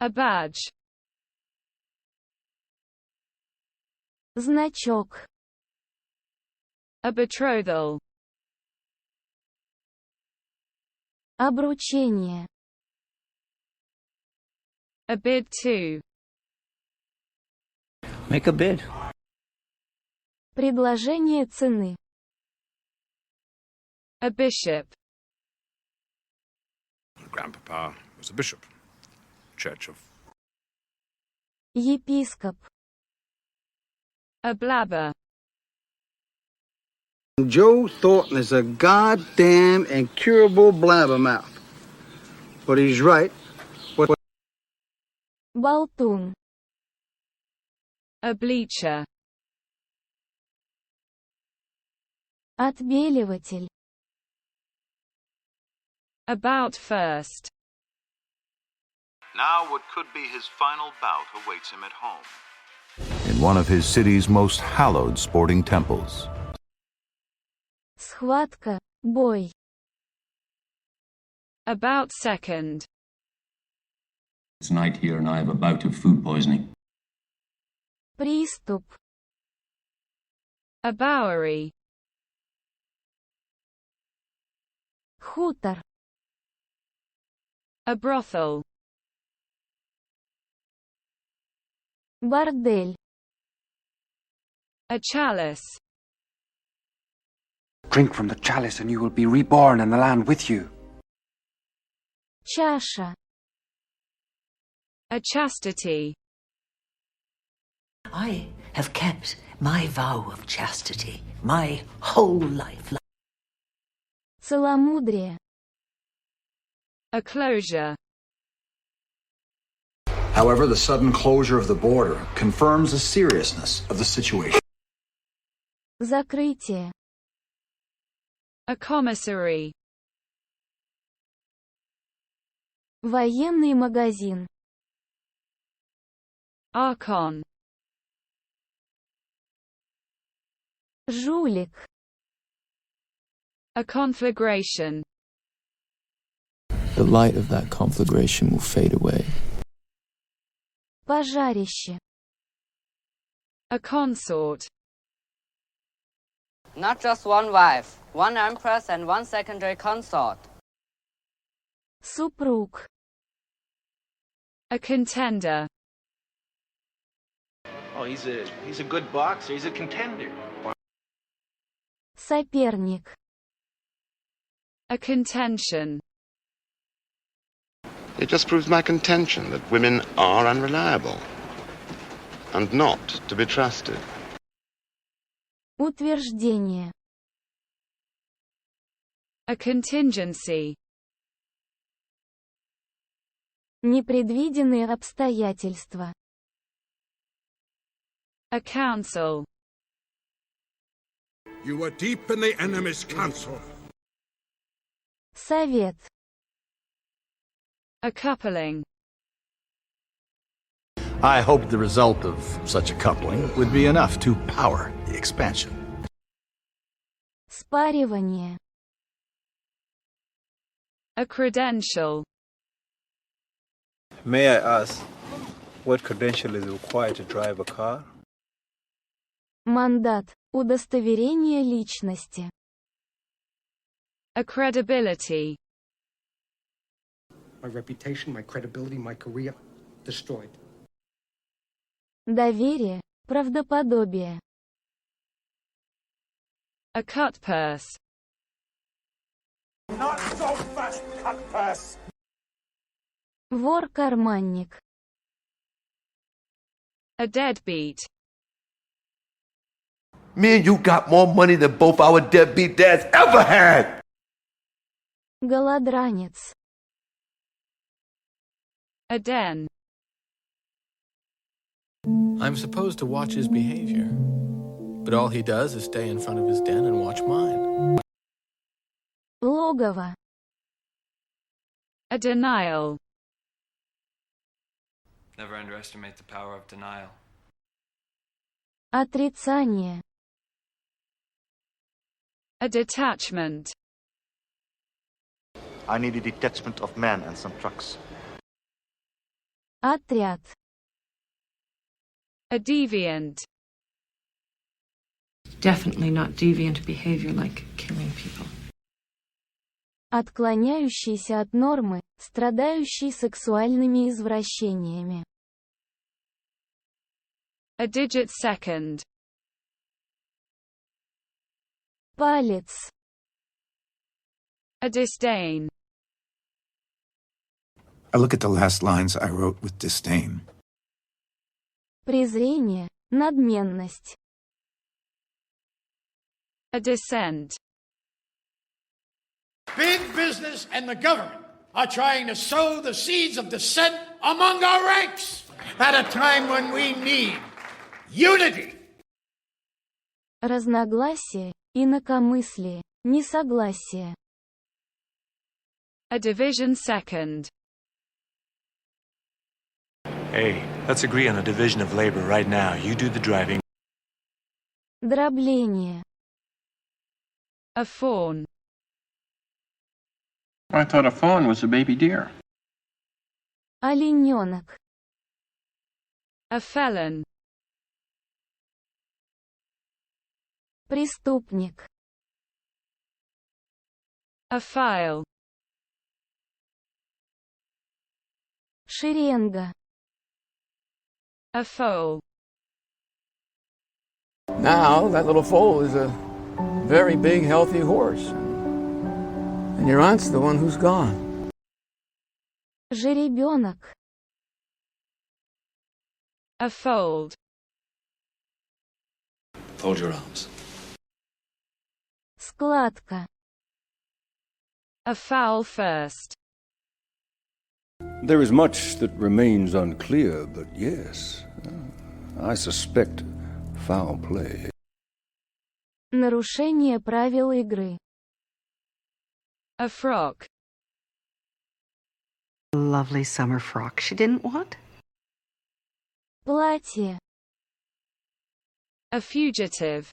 A badge. Значок. A betrothal. Обручение. A bid to. Make a bid. Предложение цены. A bishop. Grandpapa was a bishop. Church of. Епископ. A blabber. Joe Thornton is a goddamn incurable blabbermouth. But he's right. Болтун. A bleacher. Отбеливатель. About first. Now what could be his final bout awaits him at home. In one of his city's most hallowed sporting temples. Схватка. Бой. About second. It's night here and I have a bout of food poisoning. Приступ. A bowery. Хутор. A brothel. Бордель. A chalice. Drink from the chalice and you will be reborn in the land with you. Чаша. A chastity. I have kept my vow of chastity my whole life. Целомудрие. A closure. However, the sudden closure of the border confirms the seriousness of the situation. Закрытие. A commissary. Военный магазин. Archon. Жулик. A conflagration. The light of that conflagration will fade away. Пожарище. A consort. Not just one wife, one empress and one secondary consort. Супруг. A contender. Oh, he's a good boxer. He's a contender. Соперник. A contention. It just proves my contention that women are unreliable and not to be trusted. Утверждение. A contingency. Непредвиденные обстоятельства. A council. You were deep in the enemy's council. Совет. A coupling. I hoped the result of such a coupling would be enough to power the expansion. Спаривание. A credential. May I ask, what credential is required to drive a car? Мандат. Удостоверение личности. A credibility. My reputation, my credibility, my career destroyed. Доверие. Правдоподобие. A cut purse. Not so fast, cut purse. Вор-карманник. A deadbeat. Me and you got more money than both our deadbeat dads ever had. Голодранец. A den. I'm supposed to watch his behavior, but all he does is stay in front of his den and watch mine. Логово. A denial. Never underestimate the power of denial. Отрицание. A detachment. I need a detachment of men and some trucks. Отряд. A deviant. Definitely not deviant behavior like killing people. Отклоняющийся от нормы, страдающий сексуальными извращениями. A digit second. Палец. A disdain. I look at the last lines I wrote with disdain. Презрение, надменность. A dissent. Big business and the government are trying to sow the seeds of dissent among our ranks at a time when we need unity. Разногласие, инакомыслие, несогласие. A division second. Hey, let's agree on a division of labor right now. You do the driving. Дробление. A fawn. I thought a fawn was a baby deer. Олененок. A felon. Преступник. A file. Шеренга. A foal. Now, that little foal is a very big, healthy horse. And your aunt's the one who's gone. Жеребенок. A fold. Fold your arms. Складка. A foul first. There is much that remains unclear, but yes, I suspect foul play. Нарушение правил игры. A frock. A lovely summer frock she didn't want. Платье. A fugitive.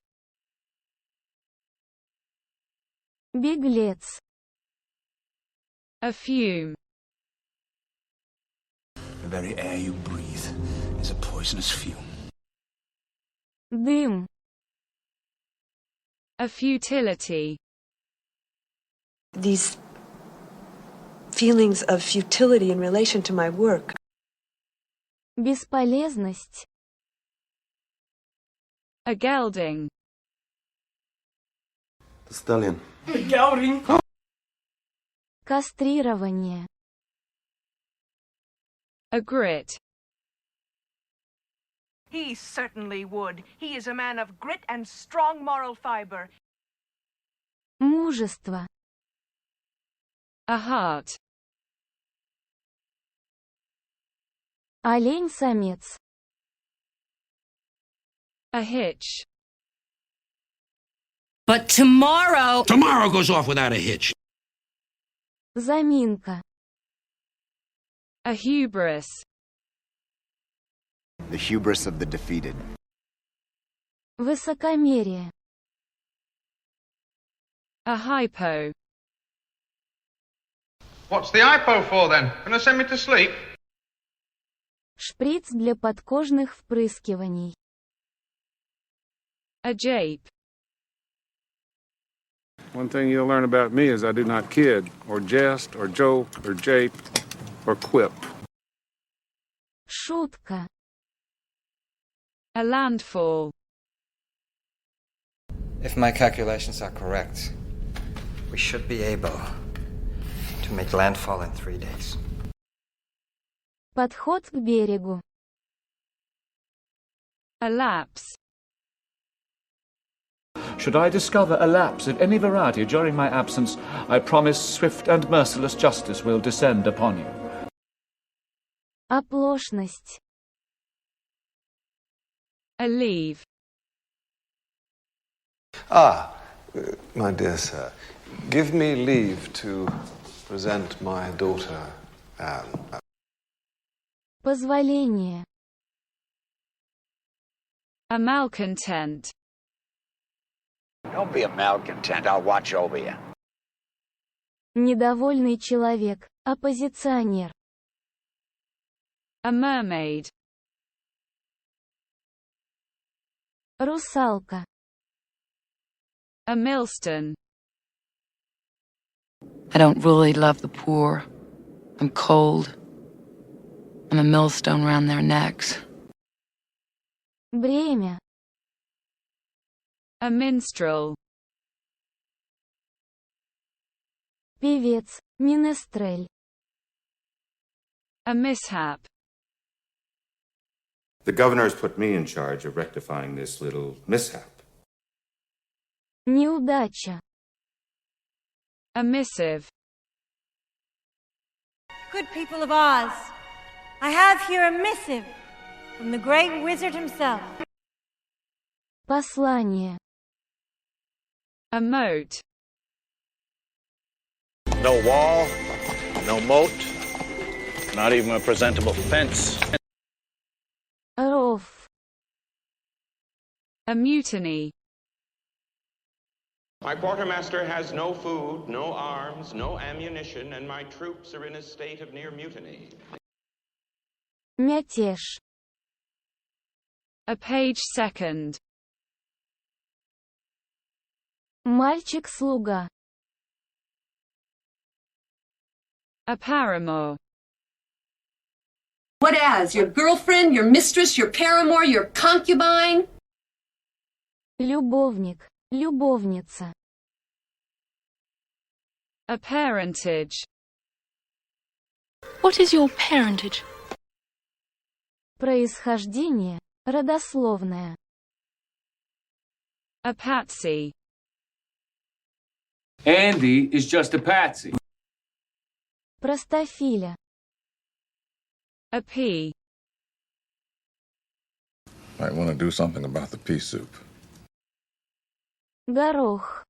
Беглец. A fume. The very air you breathe is a poisonous fume. Дым. A futility. These feelings of futility in relation to my work. Бесполезность. A gelding. The stallion. Gelding. Кастрирование. A grit. He certainly would. He is a man of grit and strong moral fiber. Мужество. A heart. Олень-самец. A hitch. But tomorrow... Tomorrow goes off without a hitch. Заминка. A hubris. The hubris of the defeated. Высокомерие. A hypo. What's the hypo for then? Gonna send me to sleep? Шприц для подкожных впрыскиваний. A jape. One thing you'll learn about me is I do not kid, or jest, or joke, or jape, or quip. Шутка. A landfall. If my calculations are correct, we should be able to make landfall in 3 days. Подход к берегу. A lapse. Should I discover a lapse of any variety during my absence, I promise swift and merciless justice will descend upon you. Оплошность. A leave. My dear sir, give me leave to present my daughter, Anne. Позволение. A malcontent. Don't be a malcontent, I'll watch over you. Недовольный человек. Оппозиционер. A mermaid. Русалка. A millstone. I don't really love the poor. I'm cold. I'm a millstone round their necks. Бремя. A minstrel. Певец. Минестрель. A mishap. The governor's put me in charge of rectifying this little mishap. Неудача. A missive. Good people of Oz, I have here a missive from the great wizard himself. Послание. A moat. No wall, no moat, not even a presentable fence. Ров. A mutiny. My quartermaster has no food, no arms, no ammunition, and my troops are in a state of near mutiny. Мятеж. A page second. Мальчик-слуга. A paramour. What as? Your girlfriend, your mistress, your paramour, your concubine? Любовник. Любовница. A parentage. What is your parentage? Происхождение. Родословное. A patsy. Andy is just a patsy. Простофиля. A pea. Might want to do something about the pea soup. Горох.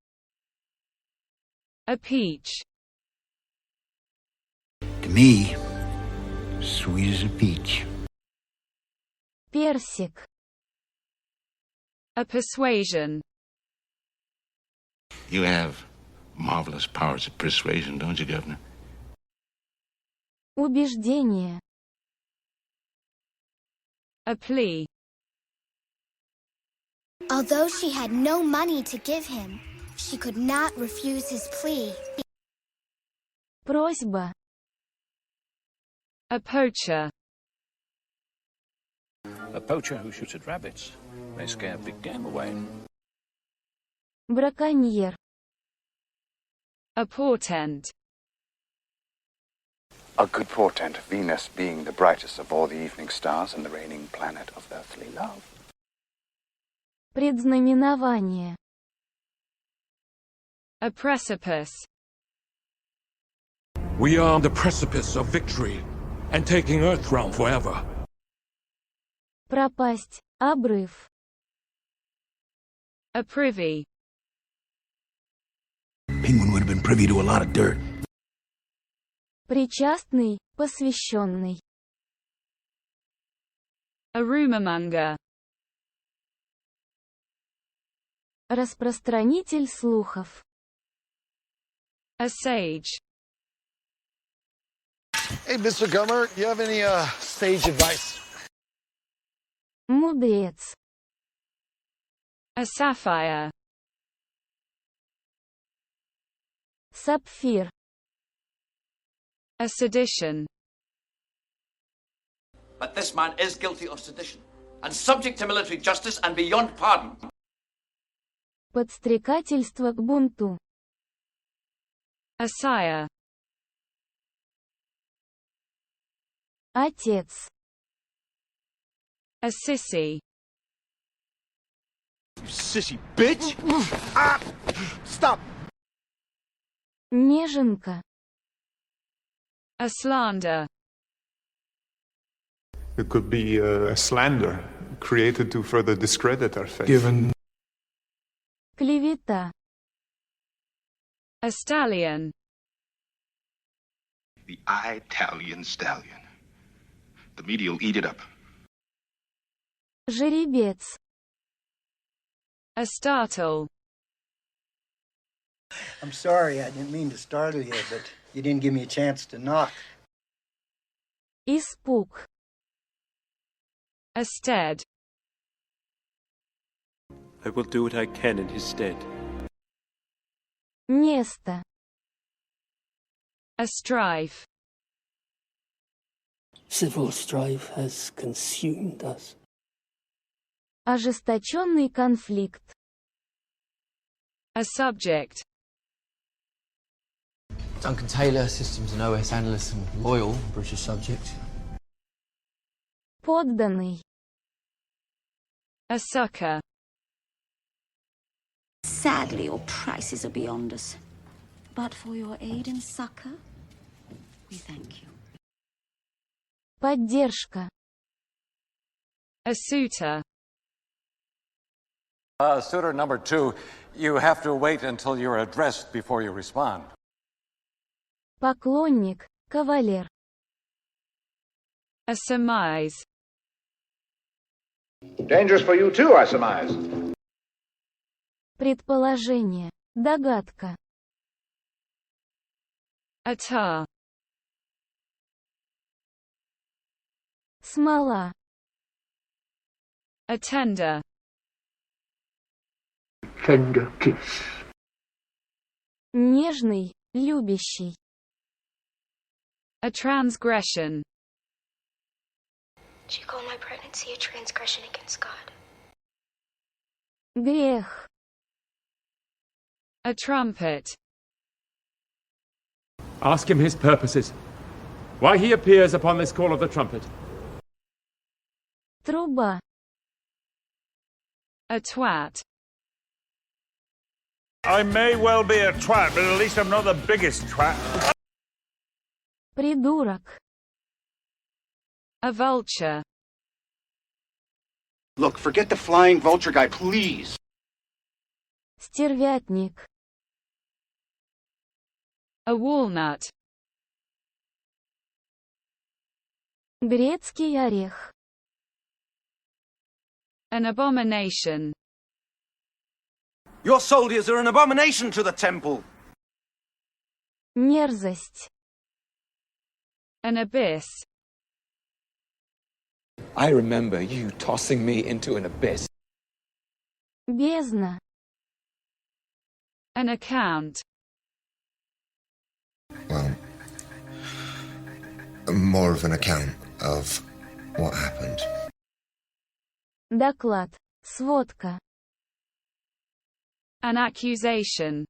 A peach. To me, sweet as a peach. Персик. A persuasion. You have marvelous powers of persuasion, don't you, Governor? Убеждение. A plea. Although she had no money to give him, she could not refuse his plea. Просьба. A poacher. A poacher who shoots at rabbits may scare big game away. Браконьер. A portent. A good portent, Venus being the brightest of all the evening stars and the reigning planet of earthly love. Предзнаменование. A precipice. We are on the precipice of victory and taking Earthrealm forever. Пропасть. Обрыв. A privy. Penguin would have been privy to a lot of dirt. Причастный. Посвященный. A rumormonger. Распространитель слухов. A sage. Hey, Mr. Gummer, you have any sage advice? Мудрец. A sapphire. Сапфир. A sedition. But this man is guilty of sedition and subject to military justice and beyond pardon. Подстрекательство к бунту. A sire. Отец. A sissy. You sissy bitch! Ah! Stop! Неженка. A slander. It could be a slander created to further discredit our faith. Given Клевета. A stallion. The Italian stallion. The media will eat it up. Жеребец. A startle. I'm sorry, I didn't mean to startle you, but you didn't give me a chance to knock. Испуг. A stead. I will do what I can in his stead. Место. A strife. Civil strife has consumed us. Ожесточенный конфликт. A subject. Duncan Taylor, systems and OS analyst and loyal British subject. Подданный. A sucker. Sadly, your prices are beyond us. But for your aid and succor, we thank you. Поддержка. A suitor. Suitor number 2, you have to wait until you're addressed before you respond. Поклонник. Кавалер. A surmise. Dangerous for you too, I surmise. Предположение. Догадка. A tar. Смола. A tender. Tender kiss. Нежный, любящий. A transgression. Do you call my pregnancy a transgression against God? Грех. A trumpet. Ask him his purposes. Why he appears upon this call of the trumpet. Труба. A twat. I may well be a twat, but at least I'm not the biggest twat. Придурок. A vulture. Look, forget the flying vulture guy, please. Стервятник. A walnut. Грецкий орех. An abomination. Your soldiers are an abomination to the temple. Мерзость. An abyss. I remember you tossing me into an abyss. Бездна. An account. Well, more of an account of what happened. Доклад. Сводка. An accusation.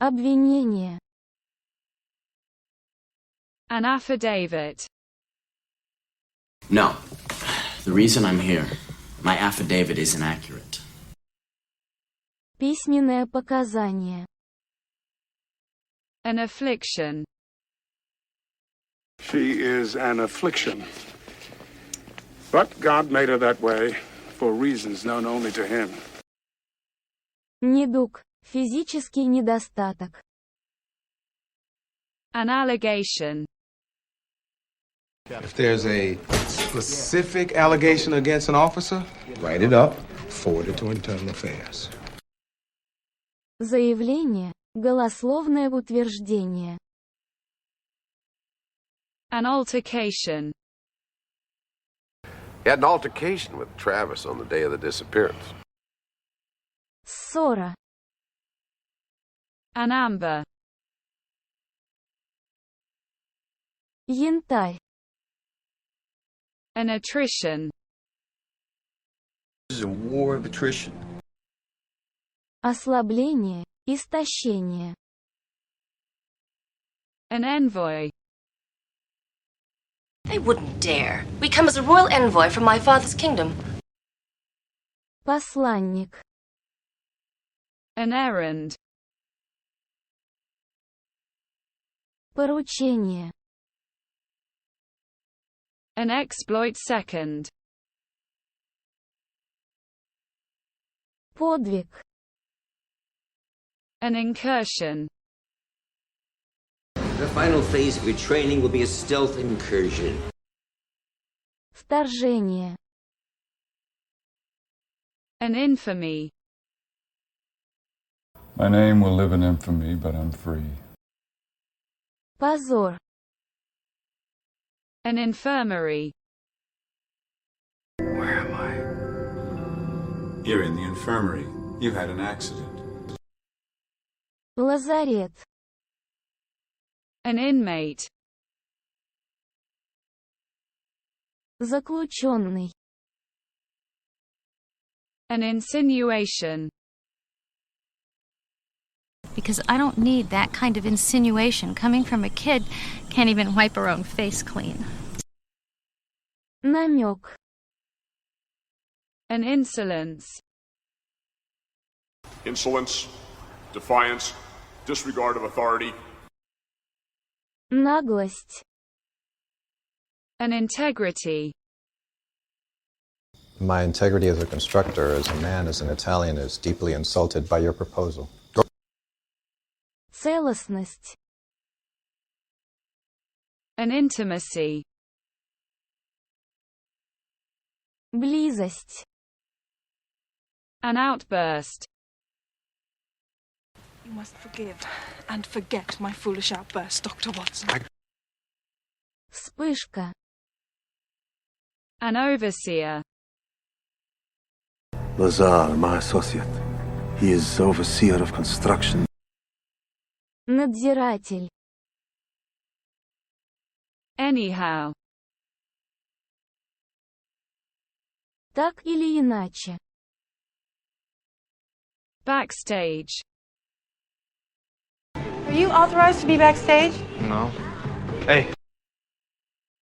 Обвинение. An affidavit. No. The reason I'm here, my affidavit is inaccurate. Письменное показание. An affliction. She is an affliction. But God made her that way for reasons known only to him. Недуг. Физический недостаток. An allegation. If there's a specific allegation against an officer, write it up, forward it to Internal Affairs. Заявление. Голословное утверждение. An altercation. He had an altercation with Travis on the day of the disappearance. Ссора. An amber. Янтарь. An attrition. This is a war of attrition. Ослабление. Истощение. An envoy. They wouldn't dare. We come as a royal envoy from my father's kingdom. Посланник. An errand. Поручение. An exploit second. Подвиг. An incursion. The final phase of your training will be a stealth incursion. Вторжение. An infamy. My name will live in infamy, but I'm free. Позор. An infirmary. Where am I? You're in the infirmary. You had an accident. Лазарет. An inmate. Заключенный. An insinuation. Because I don't need that kind of insinuation coming from a kid can't even wipe her own face clean. Намек. An insolence. Insolence, defiance, disregard of authority. Наглость. An integrity. My integrity as a constructor, as a man, as an Italian, is deeply insulted by your proposal. Целостность. An intimacy. Близость. An outburst. You must forgive and forget my foolish outburst, Dr. Watson. Вспышка. An overseer. Lazar, my associate. He is overseer of construction. Надзиратель. Anyhow. Так или иначе. Backstage. Are you authorized to be backstage? No. Hey.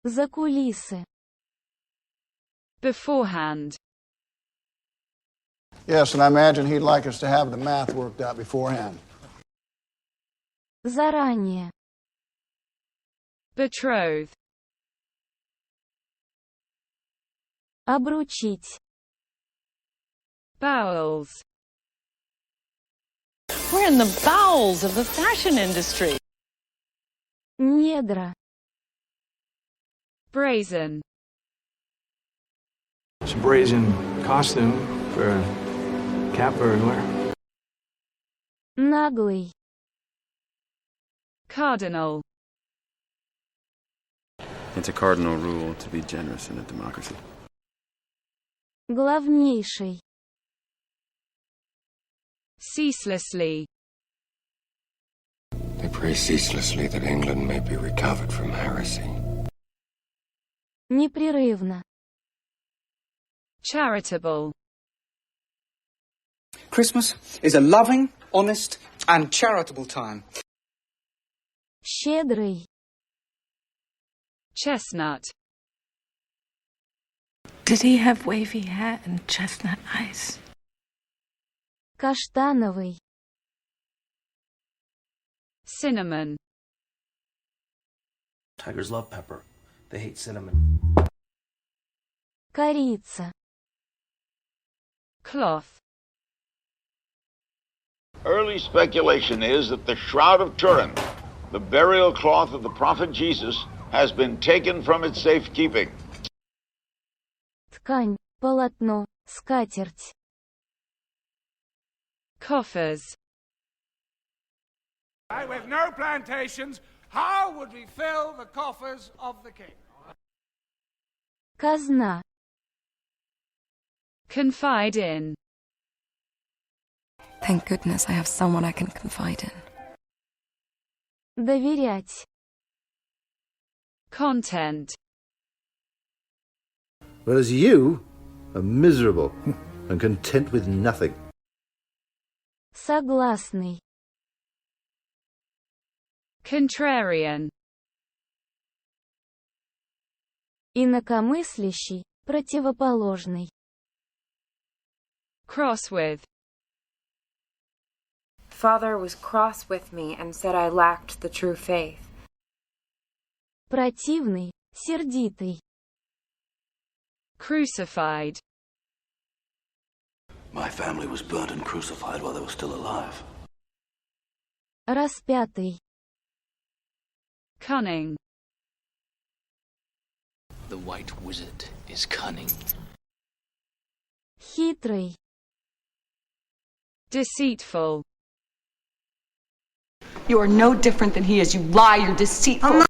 За кулисы. Beforehand. Yes, and I imagine he'd like us to have the math worked out beforehand. Заранее. Betroth. Обручить. Bowels. We're in the bowels of the fashion industry. Недра. Brazen. It's a brazen costume for a cat burglar. Наглый. Cardinal. It's a cardinal rule to be generous in a democracy. Главнейший. Ceaselessly. They pray ceaselessly that England may be recovered from heresy. Непрерывно. Charitable. Christmas is a loving, honest, and charitable time. Щедрый. Chestnut. Did he have wavy hair and chestnut eyes? Каштановый. Cinnamon. Tigers love pepper. They hate cinnamon. Корица. Cloth. Early speculation is that the Shroud of Turin, the burial cloth of the prophet Jesus, has been taken from its safekeeping. Ткань. Полотно. Скатерть. Coffers. With no plantations, how would we fill the coffers of the king? Казна. Confide in. Thank goodness I have someone I can confide in. Доверять. Content. Whereas you are miserable and content with nothing. Согласный. Contrarian. Инакомыслящий. Противоположный. Cross with. Father was cross with me and said I lacked the true faith. Противный. Сердитый. Crucified. My family was burnt and crucified while they were still alive. Распятый. Cunning. The White Wizard is cunning. Хитрый. Deceitful. You are no different than he is. You lie, you're deceitful.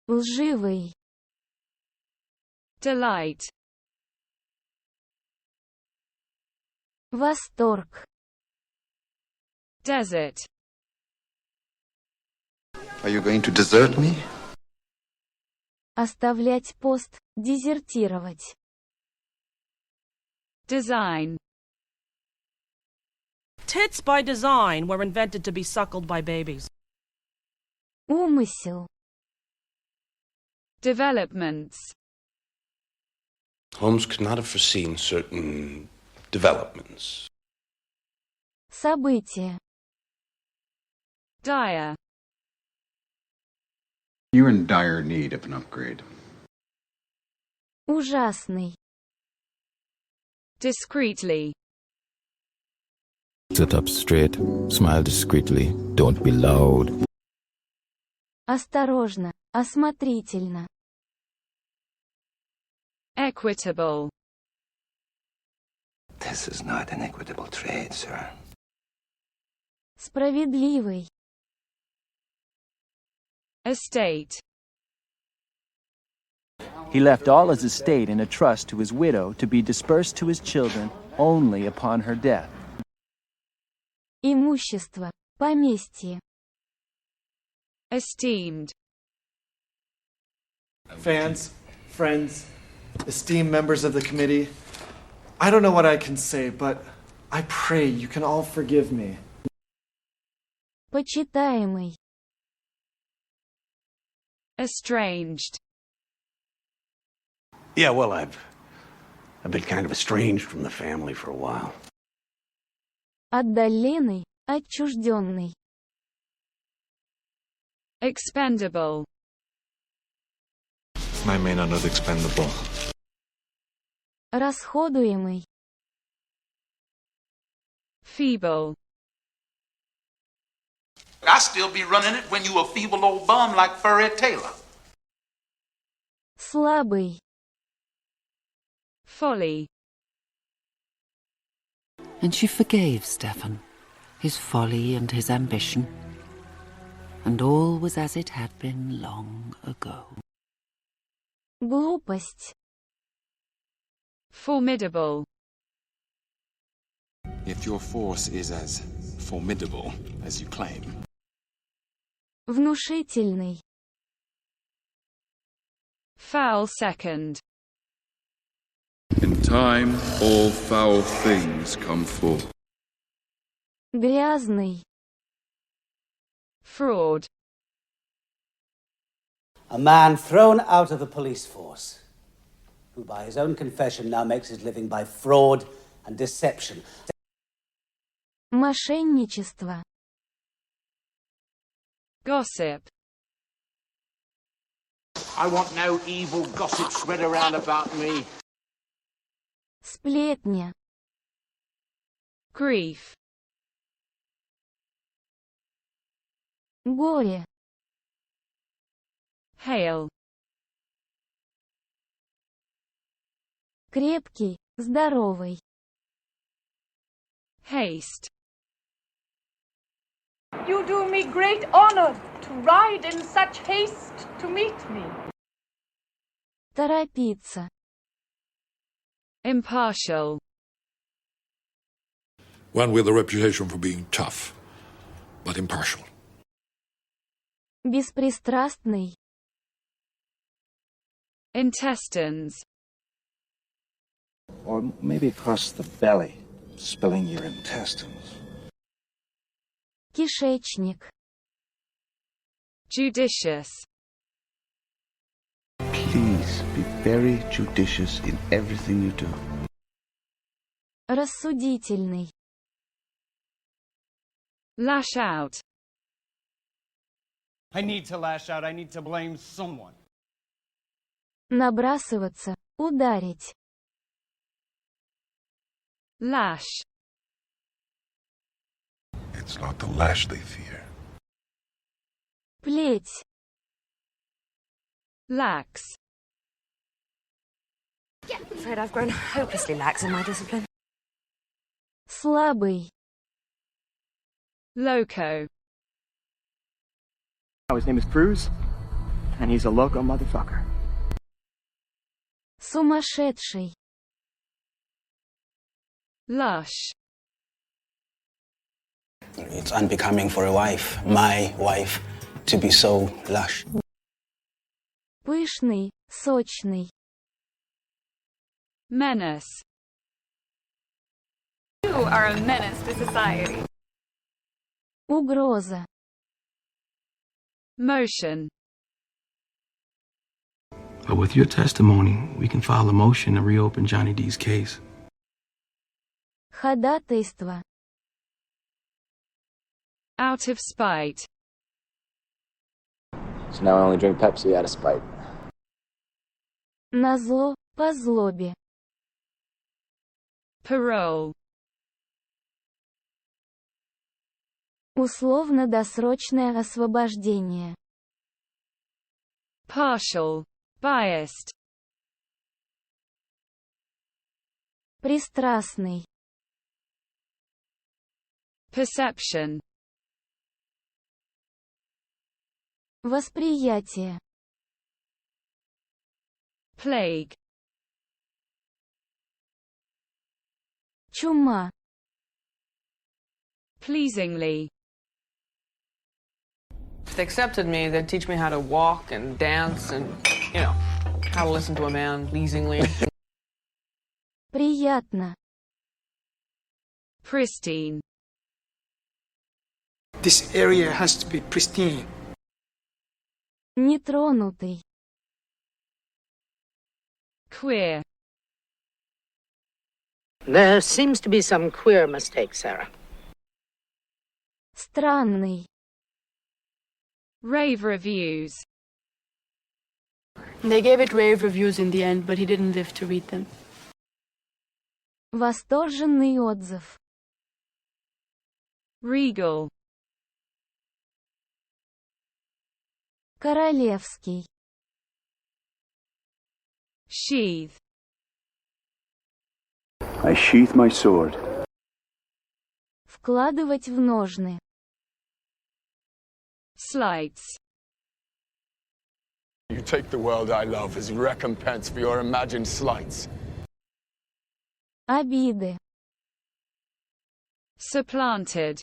Лживый. Delight. Восторг. Desert. Are you going to desert me? Оставлять пост, дезертировать. Design. Tits by design were invented to be suckled by babies. Умысел. Developments. Holmes could not have foreseen certain developments. Событие. Dire. You're in dire need of an upgrade. Ужасный. Discreetly. Sit up straight, smile discreetly, don't be loud. Осторожно, осмотрительно. Equitable. This is not an equitable trade, sir. Справедливый. Estate. He left all his estate in a trust to his widow to be dispersed to his children only upon her death. Имущество. Поместье. Esteemed. Fans, friends, esteemed members of the committee, I don't know what I can say, but I pray you can all forgive me. Почитаемый. Estranged. Yeah, well, I've been kind of estranged from the family for a while. Отдаленный, отчужденный. Expendable. I may not have expendable. Расходуемый. Feeble. I still be running it when you a feeble old bum like Furry Taylor. Слабый. Folly. And she forgave Stefan, his folly and his ambition. And all was as it had been long ago. Глупость. Formidable. If your force is as formidable as you claim. Внушительный. Foul second. In time, all foul things come forth. Грязный. Fraud. A man thrown out of the police force, who by his own confession now makes his living by fraud and deception. Мошенничество. Gossip. I want no evil gossip spread around about me. Сплетня. Grief. Горе. Hail. Крепкий, здоровый. Haste. You do me great honor to ride in such haste to meet me. Торопиться. Impartial. One with a reputation for being tough, but impartial. Беспристрастный. Intestines. Or maybe across the belly, spilling your intestines. Кишечник. Judicious. Please be very judicious in everything you do. Рассудительный. Lash out. I need to lash out. I need to blame someone. Набрасываться, ударить. Lash. It's not the lash they fear. Плеть. Lax. I'm afraid I've grown hopelessly lax in my discipline. Слабый. Loco. His name is Cruz. And he's a loco motherfucker. Сумасшедший. Lush. It's unbecoming for a wife, my wife, to be so lush. Пышный, сочный. Menace. You are a menace to society. Угроза. Motion. But with your testimony, we can file a motion to reopen Johnny D's case. Ходатайство. Out of spite. So now I only drink Pepsi out of spite. Назло, по злобе. Parole. Условно-досрочное освобождение. Partial. Biased. Пристрастный. Perception. Восприятие. Plague. Чума. Pleasingly. If they accepted me, they'd teach me how to walk and dance and, how to listen to a man pleasingly. Приятно. Pristine. This area has to be pristine. Нетронутый. Queer. There seems to be some queer mistake, Sarah. Странный. Rave reviews. They gave it rave reviews in the end, but he didn't live to read them. Восторженный отзыв. Regal. Королевский. Sheath. I sheath my sword. Вкладывать в ножны. Slights. You take the world I love as recompense for your imagined slights. Обиды. Supplanted.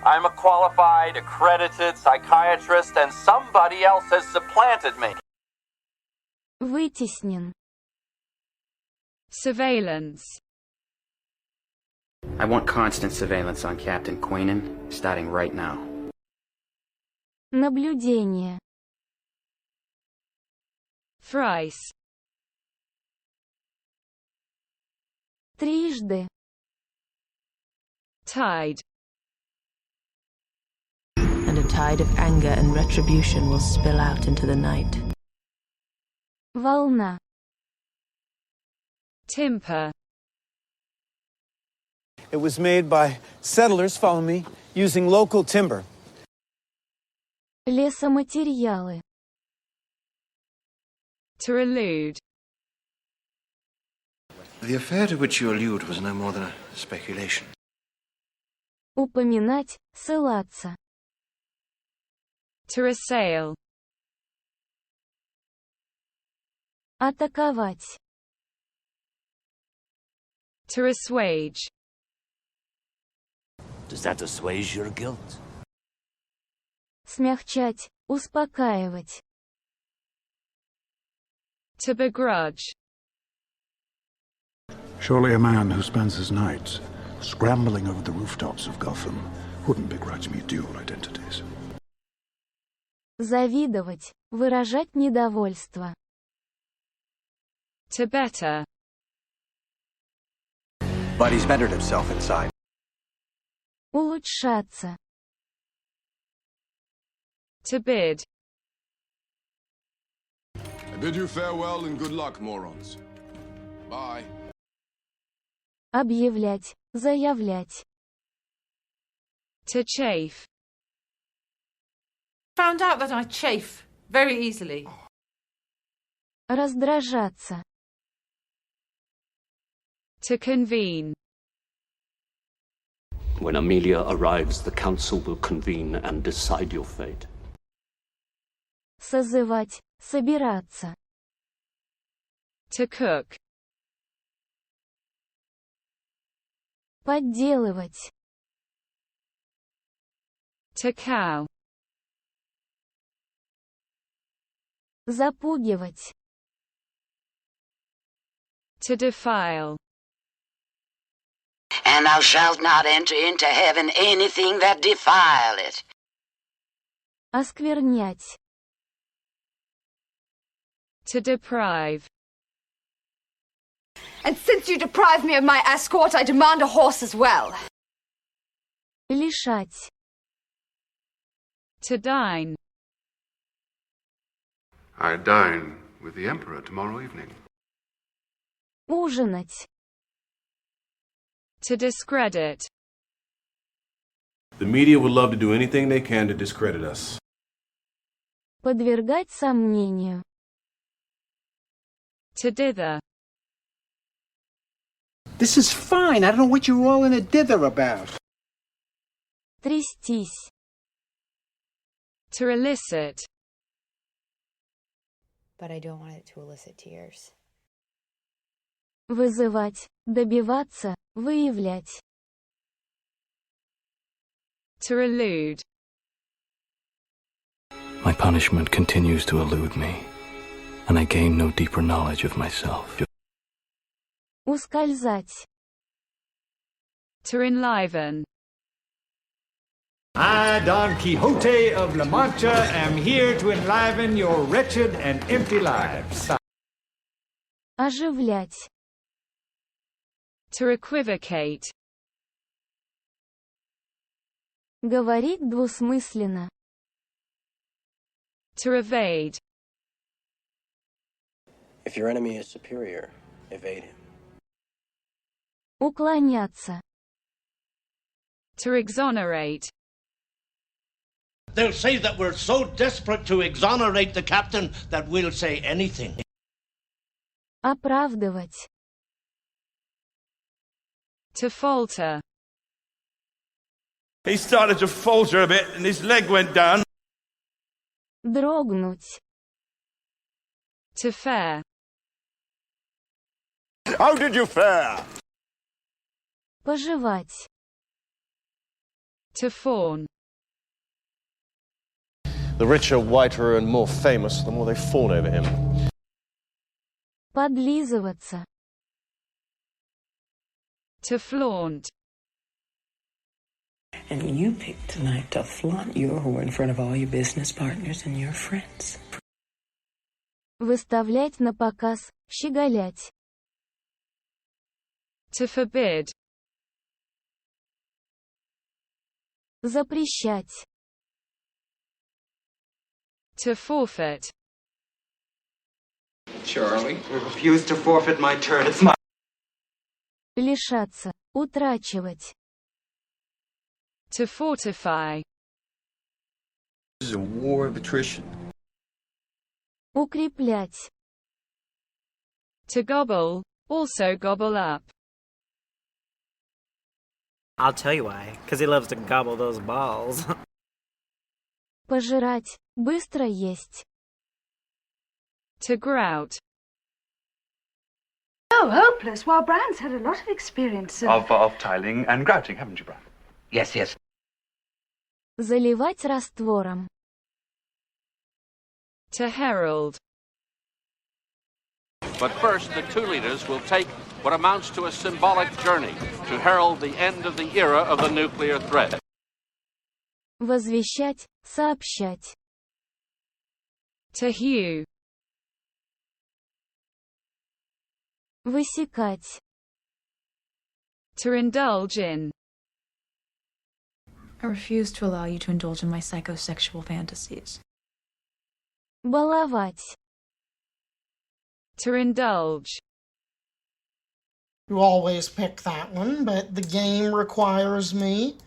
I'm a qualified, accredited psychiatrist, and somebody else has supplanted me. Вытеснен. Surveillance. I want constant surveillance on Captain Queenan, starting right now. Наблюдение. Thrice. Трижды. Tide. And a tide of anger and retribution will spill out into the night. Волна. Timber. It was made by settlers, follow me, using local timber. Лесоматериалы. To allude. The affair to which you allude was no more than a speculation. Упоминать, ссылаться. To assail. Атаковать. To assuage. Does that assuage your guilt? Смягчать, успокаивать. To begrudge. Surely a man who spends his nights scrambling over the rooftops of Gotham wouldn't begrudge me dual identities. Завидовать, выражать недовольство. To better. But he's bettered himself inside. Улучшаться. To bid. I bid you farewell and good luck, morons. Bye. Объявлять, заявлять. To chafe. Found out that I chafe very easily. Раздражаться. To convene. When Amelia arrives, the council will convene and decide your fate. Созывать, собираться. To cook. Подделывать. To cow. Запугивать. To defile. And thou shalt not enter into heaven anything that defile it. Осквернять. To deprive. And since you deprived me of my escort, I demand a horse as well. Лишать. To dine. I dine with the Emperor tomorrow evening. Ужинать. To discredit. The media would love to do anything they can to discredit us. Подвергать сомнению. To dither. This is fine. I don't know what you're all in a dither about. Трястись. To elicit. But I don't want it to elicit tears. Вызывать, добиваться, выявлять. To elude. My punishment continues to elude me, and I gain no deeper knowledge of myself. Ускользать. To enliven. I, Don Quixote of La Mancha, am here to enliven your wretched and empty lives. Оживлять. To equivocate. Говорить двусмысленно. To evade. If your enemy is superior, evade him. Уклоняться. To exonerate. They'll say that we're so desperate to exonerate the captain that we'll say anything. Оправдывать. To falter. He started to falter a bit and his leg went down. Дрогнуть. To fare. How did you fare? Пожевать. To fawn. The richer, whiter, and more famous, the more they fawn over him. Подлизываться. To flaunt. And you picked tonight to flaunt your whore in front of all your business partners and your friends. Выставлять на показ, щеголять. To forbid. Запрещать. To forfeit. Charlie, I refuse to forfeit my turn. It's my... Лишаться, утрачивать. To fortify. This is a war of attrition. Укреплять. To gobble, also gobble up. I'll tell you why. Because he loves to gobble those balls. Пожирать, быстро есть. To grout. Oh, hopeless. While Bran's had a lot of experience Of tiling and grouting, haven't you, Bran? Yes, yes. Заливать раствором. To herald. But first, the two leaders will take what amounts to a symbolic journey to herald the end of the era of the nuclear threat. Возвещать, сообщать. To hew. Высекать. To indulge in. I refuse to allow you to indulge in my psychosexual fantasies. Баловать. To indulge. You always pick that one, but the game requires me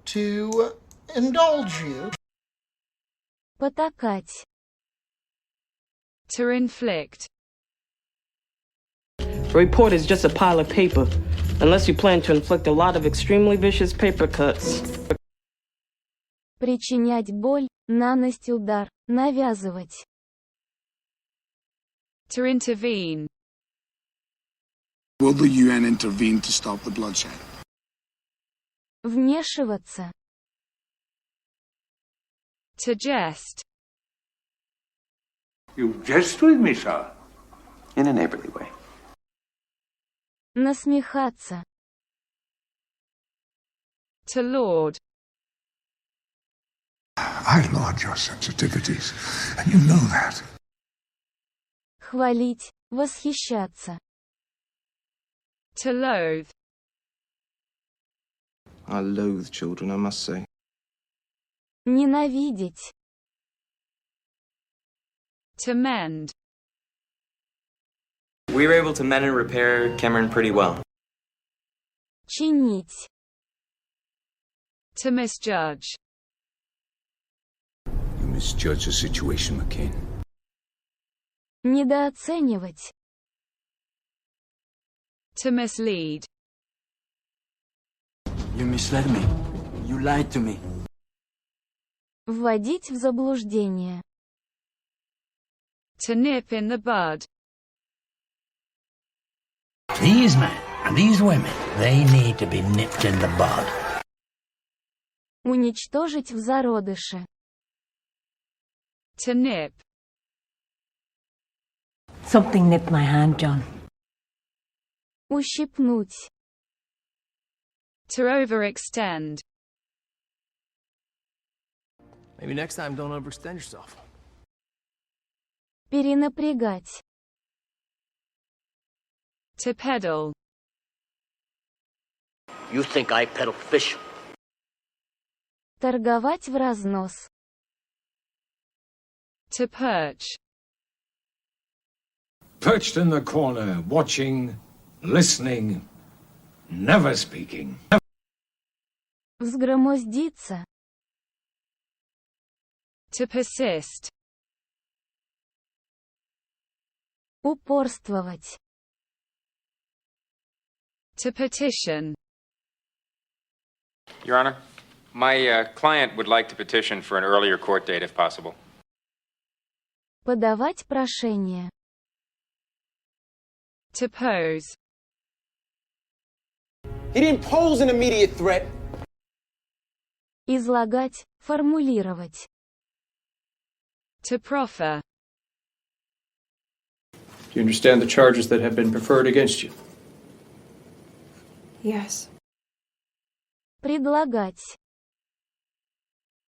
to indulge you. Потакать. To inflict. The report is just a pile of paper, unless you plan to inflict a lot of extremely vicious paper cuts. Причинять боль, Наносить удар, навязывать. To intervene. Will the UN intervene to stop the bloodshed? Вмешиваться. To jest. You jest with me, sir. In a neighborly way. Насмехаться. To laud. I laud your sensitivities, and you know that. Хвалить, восхищаться. To loathe. I loathe children, I must say. Ненавидеть. To mend. We were able to mend and repair Cameron pretty well. Чинить. To misjudge. You misjudge the situation, McCain. Недооценивать. To mislead. You misled me. You lied to me. Вводить в заблуждение. To nip in the bud. These men and these women, they need to be nipped in the bud. Уничтожить в зародыше. To nip. Something nipped my hand, John. Ущипнуть. To overextend. Maybe next time don't overextend yourself. Перенапрягать. To peddle. You think I peddle fish? Торговать в разнос. To perch. Perched in the corner, watching, listening, never speaking. Взгромоздиться. To persist. Упорствовать. To petition. Your Honor, my client would like to petition for an earlier court date if possible. Подавать прошение. To pose. He didn't pose an immediate threat. Излагать, формулировать. To proffer. Do you understand the charges that have been preferred against you? Yes. Предлагать.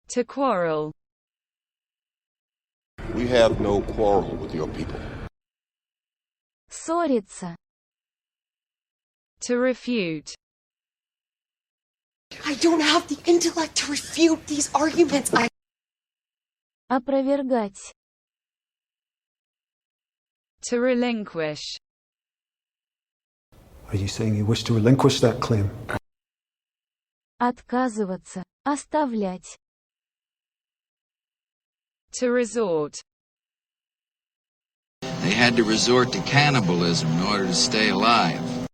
To quarrel. We have no quarrel with your people. Ссориться. To refute. I don't have the intellect to refute these arguments. Опровергать. To relinquish. Are you saying you wish to relinquish that claim? Отказываться. Оставлять. To resort. They had to resort to cannibalism in order to stay alive.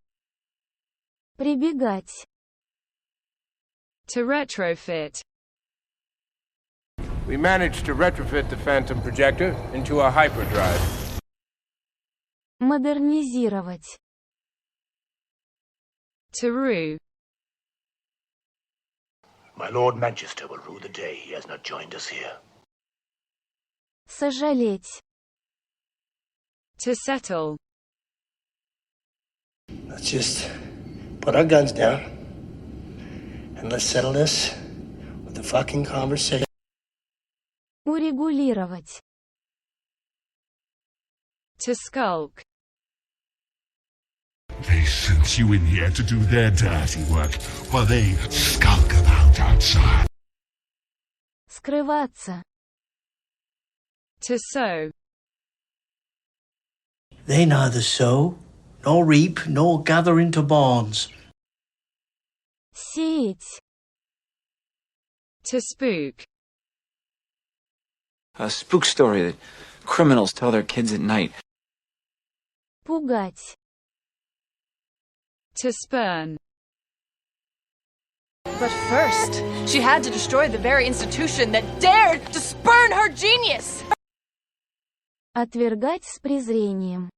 Прибегать. To retrofit. We managed to retrofit the Phantom projector into a hyperdrive. Модернизировать. To rue. My Lord Manchester will rue the day he has not joined us here. Сожалеть. To settle. Let's just put our guns down and let's settle this with a fucking conversation. Урегулировать. To skulk. They sent you in here to do their dirty work while they skulk about outside. Скрываться. To sow. They neither sow, nor reap, nor gather into barns. Сеять. To spook. A spook story that criminals tell their kids at night. Пугать. To spurn. But first, she had to destroy the very institution that dared to spurn her genius. Отвергать с презрением.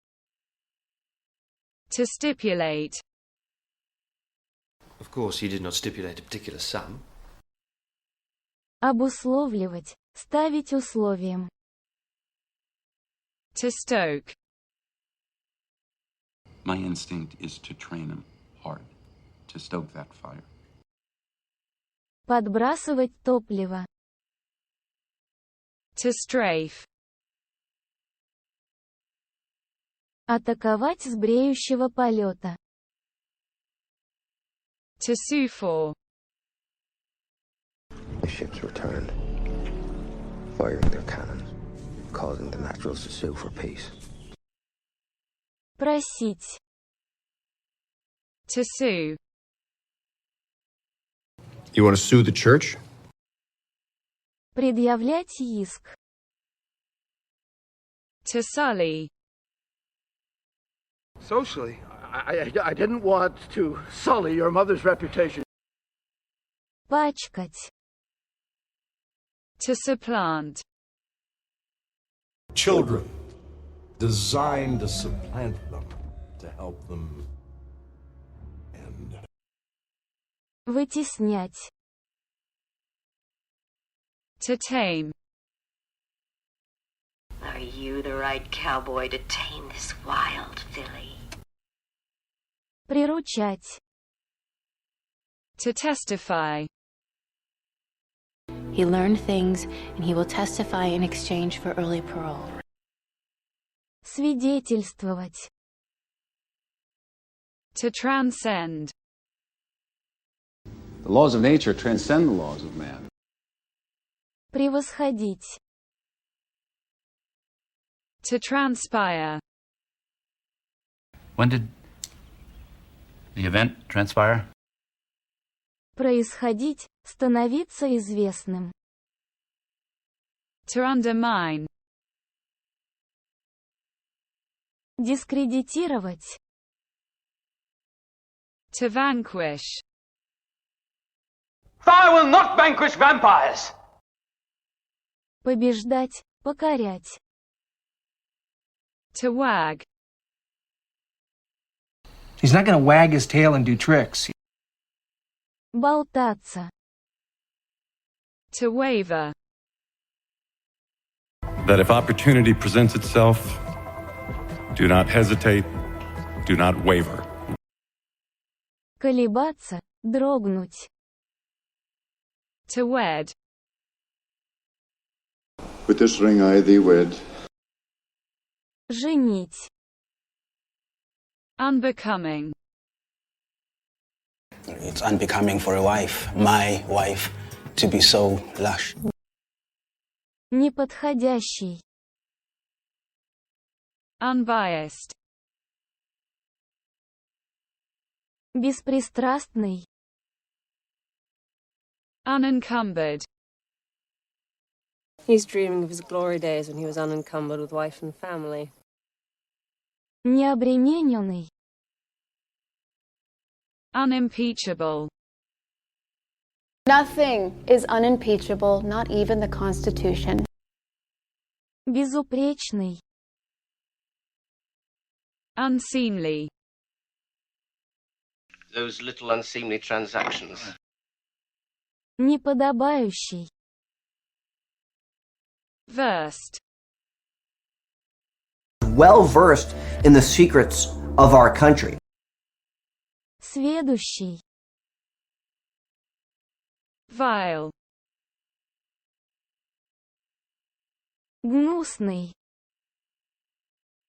To stipulate. Of course, he did not stipulate a particular sum. Обусловливать, ставить условием. To stoke. My instinct is to train him hard, to stoke that fire. Подбрасывать топливо. To strafe. Атаковать с бреющего полета. To sue for. The ships returned, firing their cannons, causing the Naturals to sue for peace. Просить. To sue. You want to sue the church? Предъявлять иск. To sully. Socially, I didn't want to sully your mother's reputation. Пачкать. To supplant. Children, designed to supplant them, to help them end. Вытеснять. To tame. Are you the right cowboy to tame this wild filly? Приручать. To testify. He learned things, and he will testify in exchange for early parole. Свидетельствовать. To transcend. The laws of nature transcend the laws of man. Превосходить. To transpire. When did the event transpire? Происходить, становиться известным. To undermine. Дискредитировать. To vanquish. I will not vanquish vampires! Побеждать, покорять. To wag. He's not going to wag his tail and do tricks. Болтаться. To waver. That if opportunity presents itself, do not hesitate, do not waver. Колебаться, дрогнуть. To wed. With this ring I thee wed. Женить. Unbecoming. It's unbecoming for a wife, my wife, to be so lush. Неподходящий. Unbiased. Беспристрастный. Unencumbered. He's dreaming of his glory days when he was unencumbered with wife and family. Необремененный. Unimpeachable. Nothing is unimpeachable, not even the Constitution. Безупречный. Unseemly. Those little unseemly transactions. Неподобающий. Versed. Well versed in the secrets of our country. Сведущий. Vile. Гнусный.